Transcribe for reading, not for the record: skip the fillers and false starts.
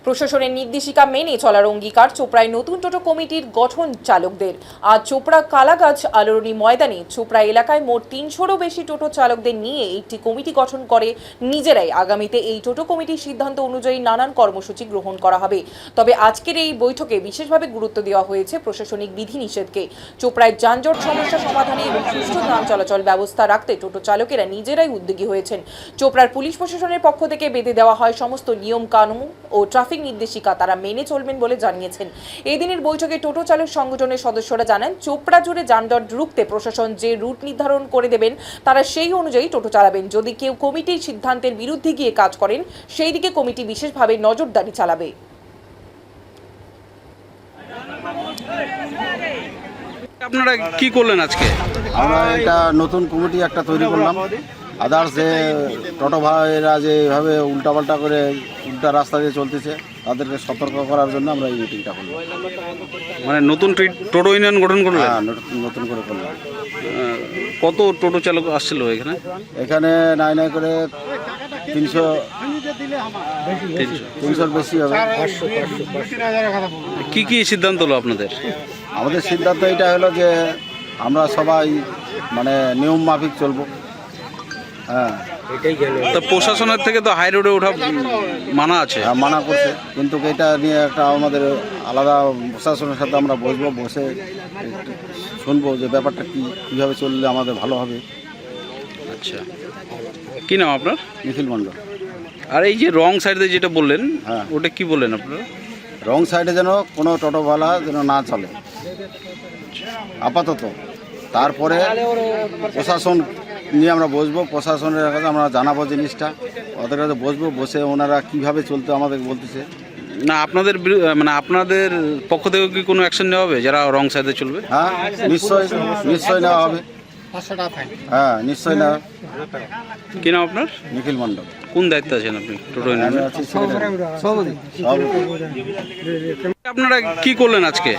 প্রশাসনের নির্দেশিকা মেনে চলার অঙ্গীকার চোপড়ায় নতুন টোটো কমিটির গঠন চালকদের। আজ চোপড়া কালাগাছ আলোরণী ময়দানে চোপড়া এলাকায় মোট ৩০০রও বেশি টোটো চালকদের নিয়ে একটি কমিটি গঠন করে নিজেরাই। আগামীতে এই টোটো কমিটির সিদ্ধান্ত অনুযায়ী নানান কর্মসূচি গ্রহণ করা হবে। তবে আজকের এই বৈঠকে বিশেষভাবে গুরুত্ব দেওয়া হয়েছে প্রশাসনিক বিধিনিষেধকে। চোপড়ায় যানজট সমস্যা সমাধানে এবং সুষ্ঠু যান চলাচল ব্যবস্থা রাখতে টোটো চালকেরা নিজেরাই উদ্যোগী হয়েছেন। চোপড়ার পুলিশ প্রশাসনের পক্ষ থেকে বেঁধে দেওয়া হয় সমস্ত নিয়ম কানুন ও ট্রাফিক নির্দেশিকা, তারা মেনে চলবেন বলে জানিয়েছেন। এই দিনের বৈঠকে টোটো চালক সংগঠনের সদস্যরা জানান, চোপড়া জুড়ে যানজট রুখতে প্রশাসন যে রুট নির্ধারণ করে দেবেন তারা সেই অনুযায়ী টোটো চালাবেন। যদি কেউ কমিটির সিদ্ধান্তের বিরুদ্ধে গিয়ে কাজ করেন সেই দিকে কমিটি বিশেষভাবে নজরদারি চালাবে। আপনারা কি করলেন আজকে? আমরা এটা নতুন কমিটি একটা তৈরি করলাম। আদার্স যে টোটো ভাইয়েরা যে এভাবে উল্টাপাল্টা করে উল্টা রাস্তা দিয়ে চলতেছে তাদেরকে সতর্ক করার জন্য আমরা এই মিটিংটা করলাম। মানে নতুন টোটো ইউনিয়ন গঠন করলেন? হ্যাঁ, নতুন করে করলাম। কত টোটো চালক আসছিল এখানে? এখানে নাই করে 300-300 বেশি হবে। কি কি সিদ্ধান্ত হলো আপনাদের? আমাদের সিদ্ধান্ত এটা হলো যে আমরা সবাই মানে নিয়ম মাফিক চলবো। হ্যাঁ, তো প্রশাসনের থেকে তো হাই রোডে ওঠা মানা আছে। মানা করছে, কিন্তু এটা নিয়ে একটা আমাদের আলাদা প্রশাসনের সাথে আমরা বসে শুনবো যে ব্যাপারটা কীভাবে চললে আমাদের ভালো হবে। আচ্ছা, কি নাম আপনার? নিখিল মণ্ডল। আর এই যে রং সাইডে যেটা বললেন, হ্যাঁ, ওটা কি বললেন আপনারা? রং সাইডে যেন কোনো টোটোওয়ালা যেন না চলে আপাতত। তারপরে প্রশাসন নিয়ে আমরা বসবো, প্রশাসনের কাছে আমরা জানাবো জিনিসটা, ওদের কাছে বসবো, বসে ওনারা কীভাবে চলতে আমাদের বলতেছে। না আপনাদের মানে আপনাদের পক্ষ থেকে কি কোনো অ্যাকশন নেওয়া হবে যারা রং সাইডে চলবে? হ্যাঁ, নিশ্চয়ই নেওয়া হবে। হ্যাঁ, নিশ্চয়ই নেওয়া। কি নাম আপনার? নিখিল মণ্ডল। কোন দায়িত্বে আছেন আপনি টোটো ইউনিয়নে? আমি আছি আপনারা কি করলেন আজকে?